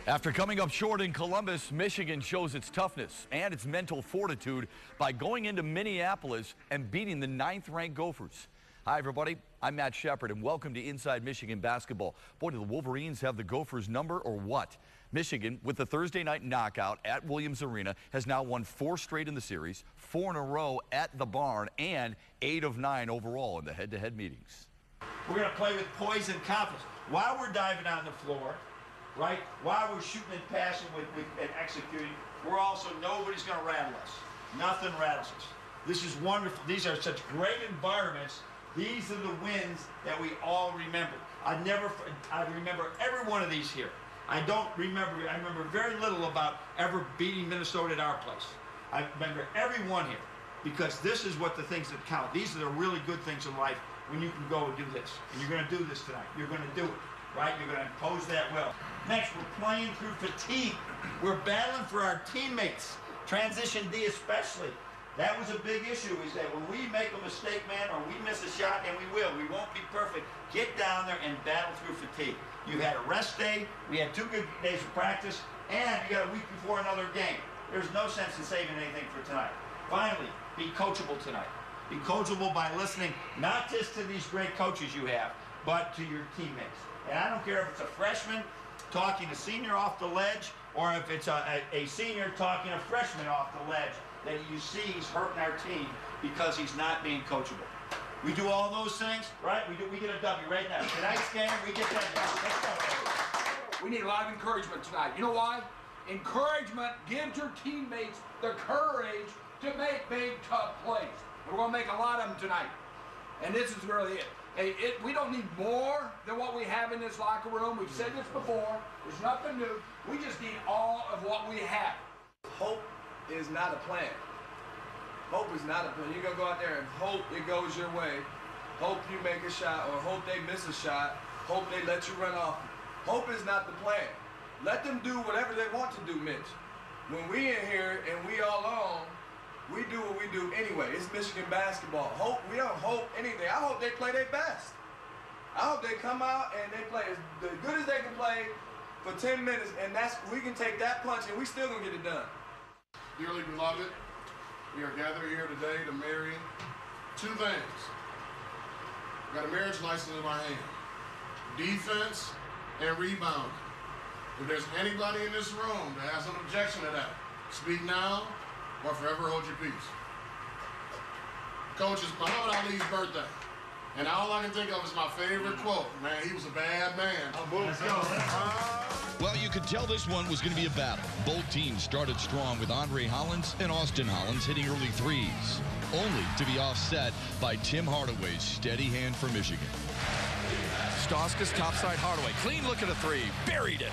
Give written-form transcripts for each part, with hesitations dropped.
After coming up short in Columbus, Michigan shows its toughness and its mental fortitude by going into Minneapolis and beating the 9th-ranked Gophers. Hi, everybody. I'm Matt Shepard, and welcome to Inside Michigan Basketball. Boy, do the Wolverines have the Gophers' number or what? Michigan, with the Thursday night knockout at Williams Arena, has now won 4 straight in the series, 4 in a row at the Barn, and 8 of 9 overall in the head-to-head meetings. We're going to play with poise and confidence. While we're diving on the floor, right, while we're shooting and passing and executing, we're also, nobody's going to rattle us. Nothing rattles us. This is wonderful. These are such great environments. These are the wins that we all remember. I remember every one of these here. I remember very little about ever beating Minnesota at our place. I remember every one here because this is what the things that count. These are the really good things in life when you can go and do this. And you're going to do this tonight. You're going to do it, right? You're going to impose that will. Next, we're playing through fatigue. We're battling for our teammates. Transition D especially. That was a big issue, is that when we make a mistake, man, or we miss a shot, and we won't be perfect, get down there and battle through fatigue. You had a rest day, we had 2 good days of practice, and you got a week before another game. There's no sense in saving anything for tonight. Finally, be coachable tonight. Be coachable by listening not just to these great coaches you have, but to your teammates. And I don't care if it's a freshman talking a senior off the ledge, or if it's a senior talking a freshman off the ledge, that you see he's hurting our team because he's not being coachable. We do all those things, right? We get a W right now. Tonight's game, we get that W. Let's go. We need a lot of encouragement tonight. You know why? Encouragement gives your teammates the courage to make big, tough plays. We're going to make a lot of them tonight. And this is really it. We don't need more than what we have in this locker room. We've said this before. There's nothing new. We just need all of what we have. Hope is not a plan. Hope is not a plan. You're going to go out there and hope it goes your way. Hope you make a shot, or hope they miss a shot. Hope they let you run off. Hope is not the plan. Let them do whatever they want to do, Mitch. When we in here and we all on, we do what we do anyway. It's Michigan basketball. We don't hope anything. I hope they play their best. I hope they come out and they play as good as they can play for 10 minutes, and we can take that punch and we still gonna get it done. Dearly beloved, we are gathered here today to marry 2 things. We got a marriage license in our hand: defense and rebound. If there's anybody in this room that has an objection to that, speak now or forever hold your peace. Coach, it's Muhammad Ali's birthday, and all I can think of is my favorite quote. Man, he was a bad man. Let's go. Well, you could tell this one was going to be a battle. Both teams started strong with Andre Hollins and Austin Hollins hitting early threes, only to be offset by Tim Hardaway's steady hand for Michigan. Stauskas topside Hardaway. Clean look at a 3. Buried it.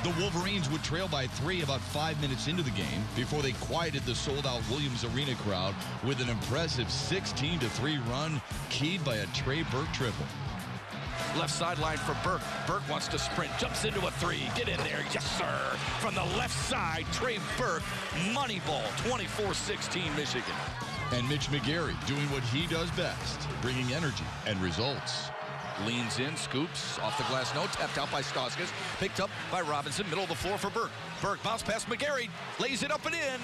The Wolverines would trail by 3 about 5 minutes into the game before they quieted the sold-out Williams Arena crowd with an impressive 16-3 run keyed by a Trey Burke triple. Left sideline for Burke. Burke wants to sprint, jumps into a 3. Get in there, yes, sir. From the left side, Trey Burke, money ball, 24-16 Michigan. And Mitch McGary doing what he does best, bringing energy and results. Leans in, scoops, off the glass, no, tapped out by Stauskas, picked up by Robinson, middle of the floor for Burke. Burke bounce past McGary, lays it up and in.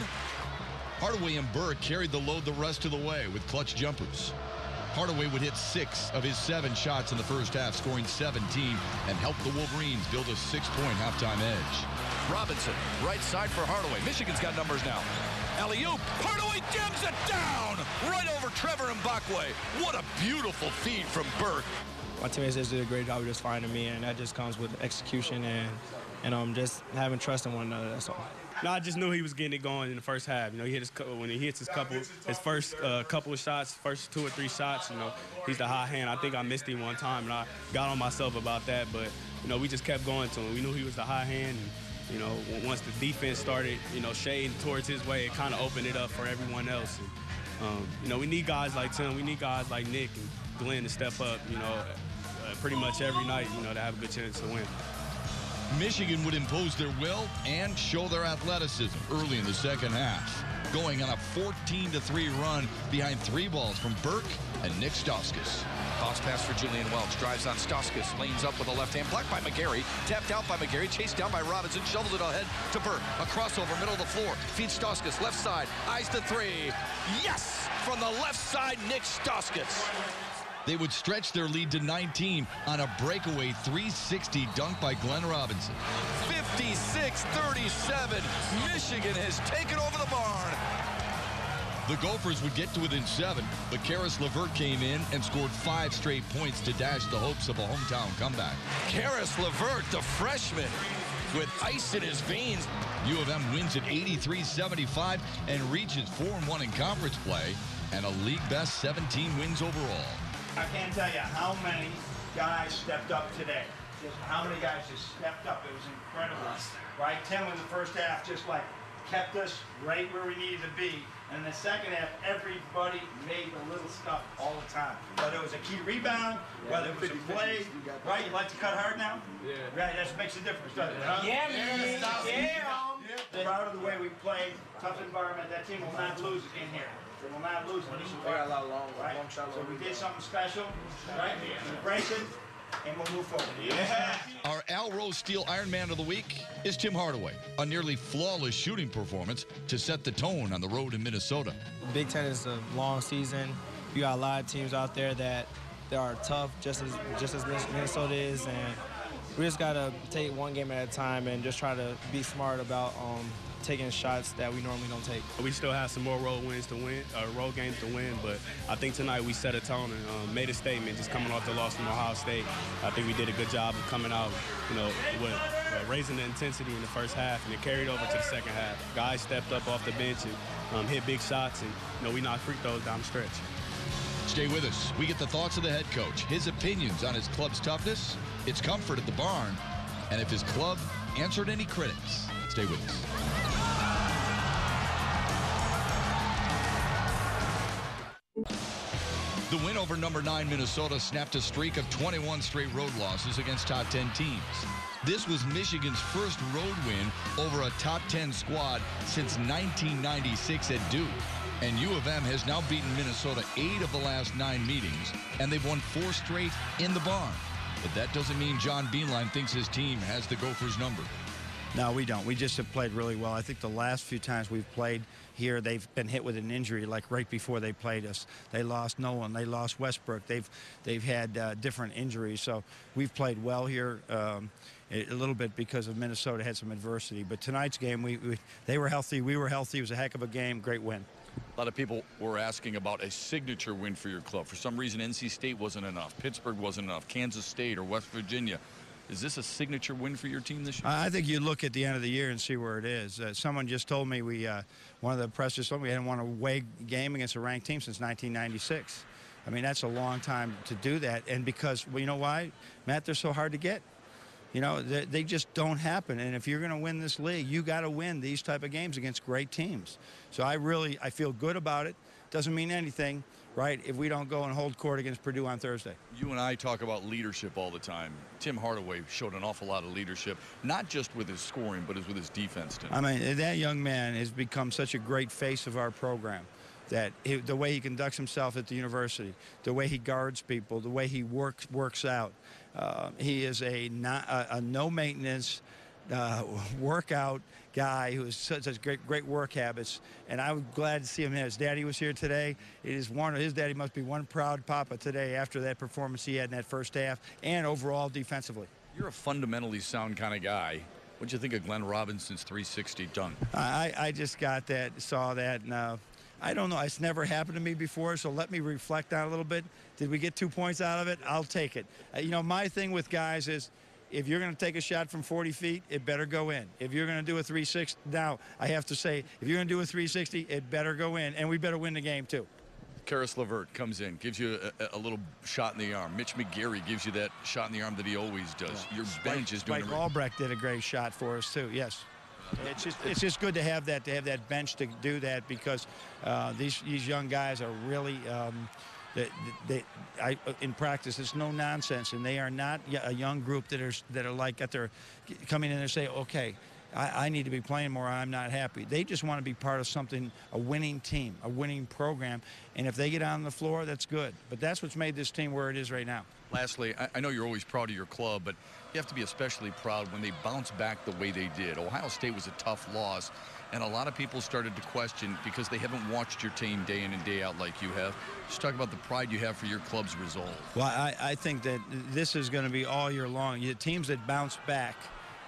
Hardaway and Burke carried the load the rest of the way with clutch jumpers. Hardaway would hit 6 of his 7 shots in the first half, scoring 17, and helped the Wolverines build a 6-point halftime edge. Robinson, right side for Hardaway. Michigan's got numbers now. Alley-oop, Hardaway jams it down, right over Trevor Mbakwe. What a beautiful feed from Burke. My teammates just did a great job of just finding me, and that just comes with execution and just having trust in one another, that's all. No, I just knew he was getting it going in the first half. You know, when he hits his first couple of shots, first 2 or 3 shots, you know, he's the hot hand. I think I missed him one time, and I got on myself about that, but, you know, we just kept going to him. We knew he was the hot hand, and, you know, once the defense started, you know, shading towards his way, it kind of opened it up for everyone else. And, you know, we need guys like Tim. We need guys like Nick and Glenn to step up, you know, pretty much every night, you know, to have a good chance to win. Michigan would impose their will and show their athleticism early in the second half, going on a 14-3 run behind 3 balls from Burke and Nick Stauskas. Toss pass for Julian Welch. Drives on Stauskas. Lanes up with a left hand. Blocked by McGarry. Tapped out by McGarry. Chased down by Robinson. Shovels it ahead to Burke. A crossover, middle of the floor. Feeds Stauskas. Left side. Eyes the three. Yes! From the left side, Nick Stauskas. They would stretch their lead to 19 on a breakaway 360 dunk by Glenn Robinson. 56-37. Michigan has taken over the barn. The Gophers would get to within 7, but Karis LeVert came in and scored 5 straight points to dash the hopes of a hometown comeback. Karis LeVert, the freshman, with ice in his veins. U of M wins at 83-75 and reaches 4-1 in conference play and a league-best 17 wins overall. I can't tell you how many guys stepped up today. Just how many guys just stepped up. It was incredible. Right? Tim in the first half just like kept us right where we needed to be. And in the second half, everybody made the little stuff all the time. Whether it was a key rebound, whether it was a play, right? You like to cut hard now? Yeah. Right, that makes a difference, doesn't it? Huh? Yeah, man. Yeah. Proud of the way we played. Tough environment. That team will not lose in here. They will not lose in this environment. They got a lot of right? long shots. So we did something special, right? Embrace it, and we'll move forward. Yeah. Our Al Rose Steel Iron Man of the Week is Tim Hardaway. A nearly flawless shooting performance to set the tone on the road in Minnesota. Big Ten is a long season. You got a lot of teams out there that are tough, just as Minnesota is, and we just gotta take one game at a time and just try to be smart about taking shots that we normally don't take. We still have some more road games to win, but I think tonight we set a tone and made a statement just coming off the loss from Ohio State. I think we did a good job of coming out, with raising the intensity in the first half, and it carried over to the second half. Guys stepped up off the bench and hit big shots, and we knocked free throws down the stretch. Stay with us. We get the thoughts of the head coach, his opinions on his club's toughness, its comfort at the barn, and if his club answered any critics. Stay with us. The win over number 9 Minnesota snapped a streak of 21 straight road losses against top 10 teams. This was Michigan's first road win over a top 10 squad since 1996 at Duke. And U of M has now beaten Minnesota 8 of the last 9 meetings, and they've won 4 straight in the barn. But that doesn't mean John Beeline thinks his team has the Gophers numbered. No, we don't. We just have played really well. I think the last few times we've played here, they've been hit with an injury, like right before they played us. They lost Nolan. They lost Westbrook. They've had different injuries. So we've played well here a little bit because of Minnesota had some adversity. But tonight's game, they were healthy. We were healthy. It was a heck of a game. Great win. A lot of people were asking about a signature win for your club. For some reason, NC State wasn't enough. Pittsburgh wasn't enough. Kansas State or West Virginia. Is this a signature win for your team this year? I think you look at the end of the year and see where it is. Someone just told me one of the press just told me we hadn't won a away game against a ranked team since 1996. I mean, that's a long time to do that. And because, well, you know why, Matt, they're so hard to get. They just don't happen. And if you're going to win this league, you got to win these type of games against great teams. So I feel good about it. Doesn't mean anything, right, if we don't go and hold court against Purdue on Thursday. You and I talk about leadership all the time. Tim Hardaway showed an awful lot of leadership, not just with his scoring, but with his defense tonight. I mean, that young man has become such a great face of our program. That the way he conducts himself at the university, the way he guards people, the way he works out. He is a no-maintenance workout guy who has such great work habits, and I was glad to see him. His daddy was here today. His daddy must be one proud papa today after that performance he had in that first half and overall defensively. You're a fundamentally sound kind of guy. What'd you think of Glenn Robinson's 360 dunk? I just got that, saw that, and I don't know. It's never happened to me before, so let me reflect on it a little bit. Did we get 2 points out of it? I'll take it. My thing with guys is if you're going to take a shot from 40 feet, it better go in. If you're going to do a 360, now I have to say, if you're going to do a 360, it better go in, and we better win the game too. Karis LeVert comes in, gives you a little shot in the arm. Mitch McGarry gives you that shot in the arm that he always does. Your bench is doing it. Mike Albrecht did a great shot for us too. Yes. It's just good to have that bench to do that because these young guys are really in practice it's no nonsense, and they are not a young group that are like they're coming in and say, okay, I need to be playing more, I'm not happy. They just want to be part of something, a winning team, a winning program. And if they get on the floor, that's good. But that's what's made this team where it is right now. Lastly, I know you're always proud of your club, but you have to be especially proud when they bounce back the way they did. Ohio State was a tough loss, and a lot of people started to question because they haven't watched your team day in and day out like you have. Just talk about the pride you have for your club's resolve. Well, I think that this is going to be all year long. The teams that bounce back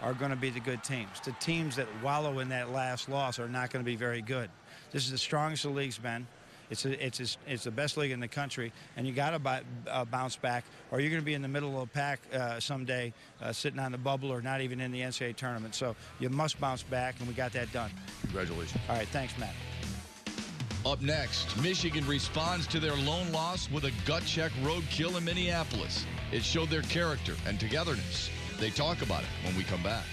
are going to be the good teams. The teams that wallow in that last loss are not going to be very good. This is the strongest of leagues, Ben. It's the best league in the country, and you got to bounce back, or you're going to be in the middle of the pack someday, sitting on the bubble or not even in the NCAA tournament. So you must bounce back, and we got that done. Congratulations. All right, thanks, Matt. Up next, Michigan responds to their lone loss with a gut-check roadkill in Minneapolis. It showed their character and togetherness. They talk about it when we come back.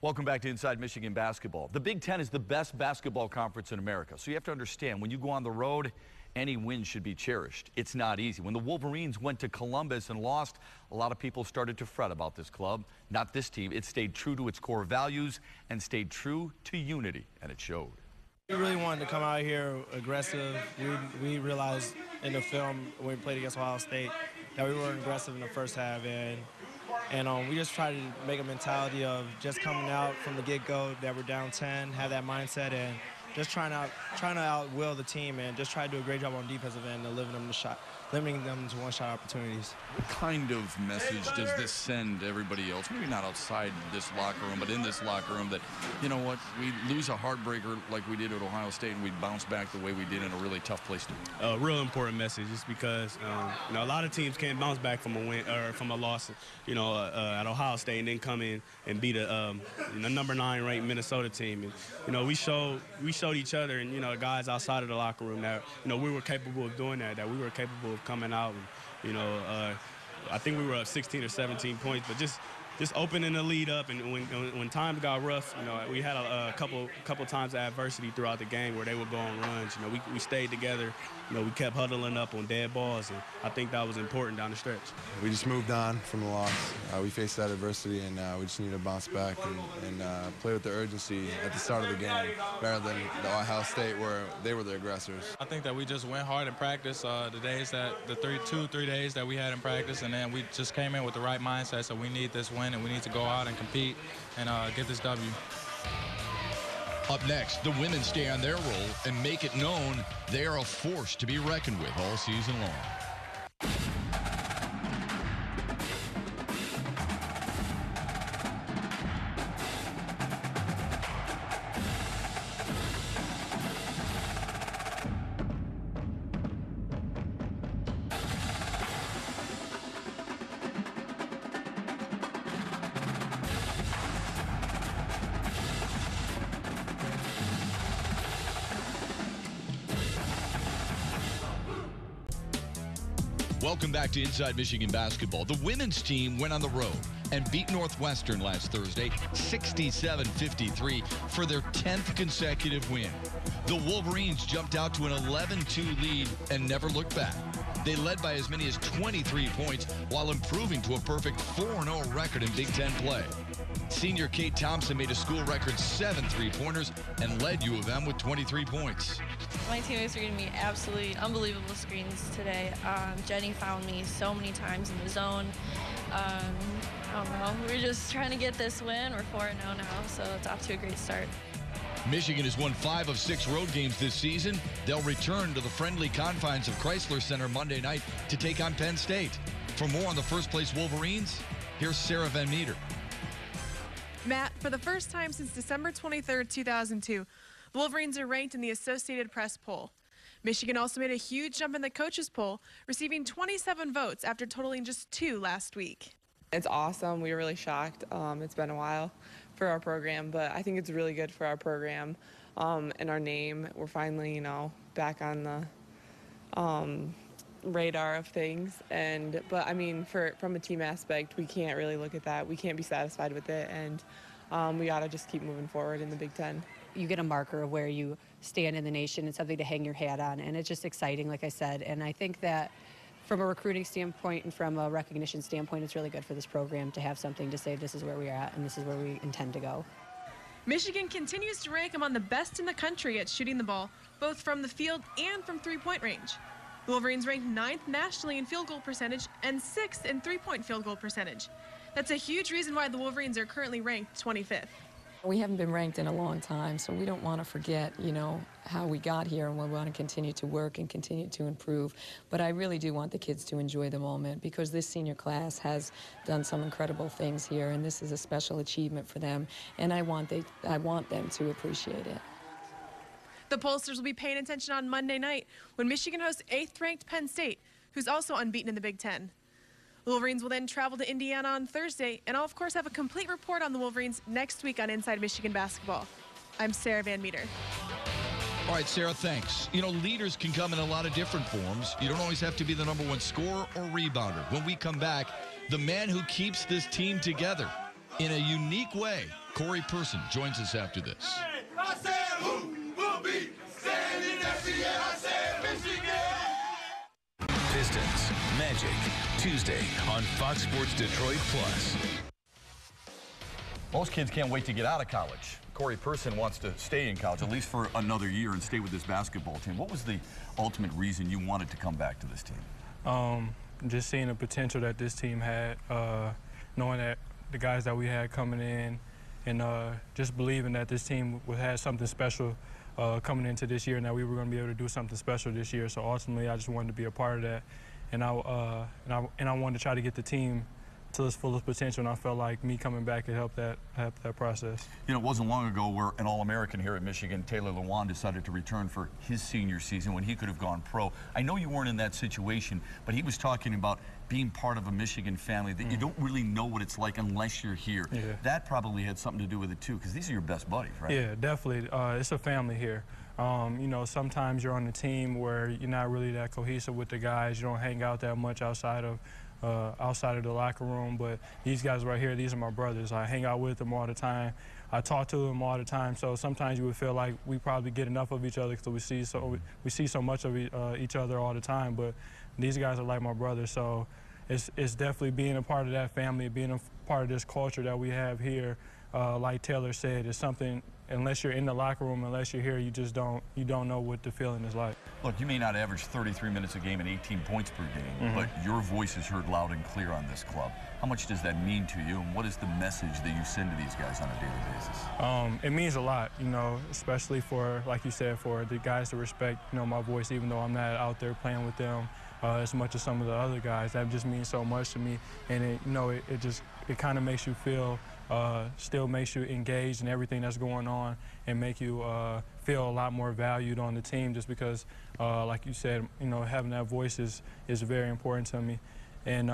Welcome back to Inside Michigan Basketball. The Big Ten is the best basketball conference in America, so you have to understand, when you go on the road, any win should be cherished. It's not easy. When the Wolverines went to Columbus and lost, a lot of people started to fret about this club. Not this team. It stayed true to its core values and stayed true to unity, and it showed. We really wanted to come out here aggressive. We realized in the film when we played against Ohio State that we weren't aggressive in the first half, and we just tried to make a mentality of just coming out from the get-go that we're down 10, have that mindset, and just trying to outwill the team and just try to do a great job on defensive end and limiting them to one-shot opportunities. What kind of message does this send to everybody else? Maybe not outside this locker room, but in this locker room, that, you know what, we lose a heartbreaker like we did at Ohio State and we bounce back the way we did in a really tough place to win. A real important message is because, a lot of teams can't bounce back from a win or from a loss, at Ohio State and then come in and beat a number 9 ranked Minnesota team. And, we showed each other and, the guys outside of the locker room that, we were capable of doing that we were capable of coming out and, I think we were up 16 or 17 points, but just opening the lead up, and when times got rough, we had a couple times of adversity throughout the game where they would go on runs. We stayed together. We kept huddling up on dead balls, and I think that was important down the stretch. We just moved on from the loss. We faced that adversity, and we just need to bounce back and play with the urgency at the start of the game rather than the Ohio State where they were the aggressors. I think that we just went hard in practice the 3 days that we had in practice, and then we just came in with the right mindset. So we need this win, and we need to go out and compete and get this W. Up next, the women stay on their role and make it known they are a force to be reckoned with all season long. Welcome back to Inside Michigan Basketball. The women's team went on the road and beat Northwestern last Thursday 67-53 for their 10th consecutive win. The Wolverines jumped out to an 11-2 lead and never looked back. They led by as many as 23 points while improving to a perfect 4-0 record in Big Ten play. Senior Kate Thompson made a school record 7 3-pointers and led U of M with 23 points. My teammates are giving me absolutely unbelievable screens today. Jenny found me so many times in the zone. I don't know. We're just trying to get this win. We're 4-0 now, so it's off to a great start. Michigan has won 5 of 6 road games this season. They'll return to the friendly confines of Chrysler Center Monday night to take on Penn State. For more on the first-place Wolverines, here's Sarah Van Meter. Matt, for the first time since December 23, 2002, the Wolverines are ranked in the Associated Press poll. Michigan also made a huge jump in the coaches poll, receiving 27 votes after totaling just 2 last week. It's awesome. We were really shocked. It's been a while for our program, but I think it's really good for our program and our name. We're finally, back on the radar of things. But I mean, from a team aspect, we can't really look at that. We can't be satisfied with it, and we got to just keep moving forward in the Big Ten. You get a marker of where you stand in the nation and something to hang your hat on, and it's just exciting, like I said. And I think that from a recruiting standpoint and from a recognition standpoint, it's really good for this program to have something to say this is where we are at and this is where we intend to go. Michigan continues to rank among the best in the country at shooting the ball, both from the field and from three-point range. The Wolverines ranked 9th nationally in field goal percentage and 6th in three-point field goal percentage. That's a huge reason why the Wolverines are currently ranked 25th. We haven't been ranked in a long time, so we don't want to forget, you know, how we got here, and we want to continue to work and continue to improve. But I really do want the kids to enjoy the moment because this senior class has done some incredible things here, and this is a special achievement for them, and I want them to appreciate it. The pollsters will be paying attention on Monday night when Michigan hosts 8th-ranked Penn State, who's also unbeaten in the Big Ten. The Wolverines will then travel to Indiana on Thursday, and I'll, of course, have a complete report on the Wolverines next week on Inside Michigan Basketball. I'm Sarah Van Meter. All right, Sarah, thanks. You know, leaders can come in a lot of different forms. You don't always have to be the #1 scorer or rebounder. When we come back, the man who keeps this team together in a unique way, Corey Person, joins us after this. Hey, I said who will be standing at the end? I said Michigan. Pistons, Magic, Tuesday on Fox Sports Detroit Plus. Most kids can't wait to get out of college. Corey Person wants to stay in college, at least for another year, and stay with this basketball team. What was the ultimate reason you wanted to come back to this team? Just seeing the potential that this team had, knowing that the guys that we had coming in, and just believing that this team would have something special coming into this year, and that we were going to be able to do something special this year. So ultimately, I just wanted to be a part of that, and I wanted to try to get the team to its fullest potential, and I felt like me coming back could help that process. You know, it wasn't long ago where an All-American here at Michigan, Taylor Lewan, decided to return for his senior season when he could have gone pro. I know you weren't in that situation, but he was talking about being part of a Michigan family, that you don't really know what it's like unless you're here. Yeah. That probably had something to do with it too, because these are your best buddies, right? Yeah, definitely. It's a family here. You know, sometimes you're on a team where you're not really that cohesive with the guys. You don't hang out that much outside of the locker room, but these guys right here, these are my brothers. I hang out with them all the time. I talk to them all the time, so sometimes you would feel like we probably get enough of each other because we see so much of each other all the time, but these guys are like my brothers, so it's definitely being a part of that family, being a part of this culture that we have here. Like Taylor said, it's something, unless you're in the locker room, unless you're here, you don't know what the feeling is like. Look, you may not average 33 minutes a game and 18 points per game, but your voice is heard loud and clear on this club. How much does that mean to you, and what is the message that you send to these guys on a daily basis? It means a lot, you know, especially for, like you said, for the guys to respect, you know, my voice, even though I'm not out there playing with them as much as some of the other guys. That just means so much to me, and it kind of makes you feel, still makes you engaged in everything that's going on, and make you feel a lot more valued on the team, just because, like you said, you know, having that voice is very important to me. And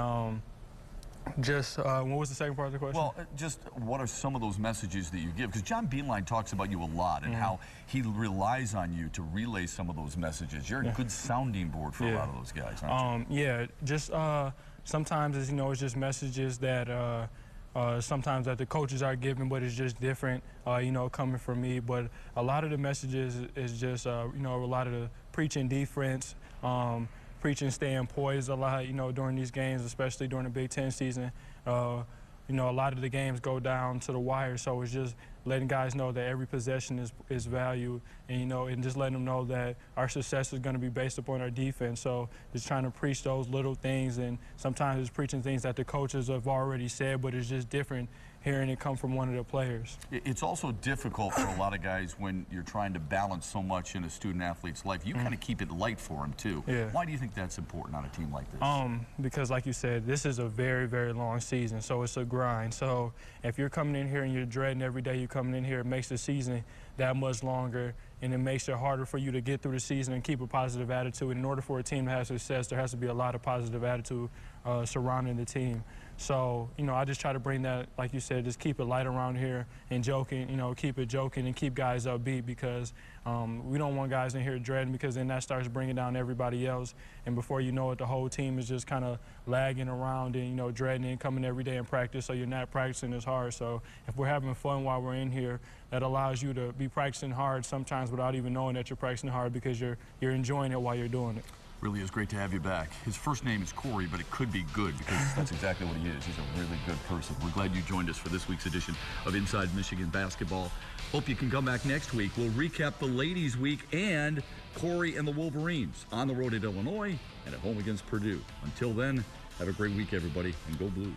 what was the second part of the question? Well, just what are some of those messages that you give? Because John Beeline talks about you a lot and how he relies on you to relay some of those messages. You're a good sounding board for a lot of those guys, aren't you? Yeah, just sometimes it's, you know, it's just messages that sometimes that the coaches are giving, but it's just different, you know, coming from me. But a lot of the messages is just, you know, a lot of the preaching defense, preaching staying poised a lot, you know, during these games, especially during the Big Ten season. You know, a lot of the games go down to the wire, so it's just letting guys know that every possession is valued, and, you know, and just letting them know that our success is going to be based upon our defense. So just trying to preach those little things, and sometimes it's preaching things that the coaches have already said, but it's just different hearing it come from one of the players. It's also difficult for a lot of guys when you're trying to balance so much in a student-athlete's life. You kind of keep it light for them, too. Yeah. Why do you think that's important on a team like this? Because, like you said, this is a very, very long season, so it's a grind. So if you're coming in here and you're dreading every day you're coming in here, it makes the season that much longer, and it makes it harder for you to get through the season and keep a positive attitude. In order for a team to have success, there has to be a lot of positive attitude surrounding the team. So, you know, I just try to bring that, like you said, just keep it light around here and joking, you know, keep it joking and keep guys upbeat, because we don't want guys in here dreading, because then that starts bringing down everybody else. And before you know it, the whole team is just kind of lagging around and, you know, dreading and coming every day in practice, so you're not practicing as hard. So if we're having fun while we're in here, that allows you to be practicing hard sometimes without even knowing that you're practicing hard, because you're enjoying it while you're doing it. Really is great to have you back. His first name is Corey, but it could be good because that's exactly what he is. He's a really good person. We're glad you joined us for this week's edition of Inside Michigan Basketball. Hope you can come back next week. We'll recap the Ladies' Week and Corey and the Wolverines on the road at Illinois and at home against Purdue. Until then, have a great week, everybody, and go Blue.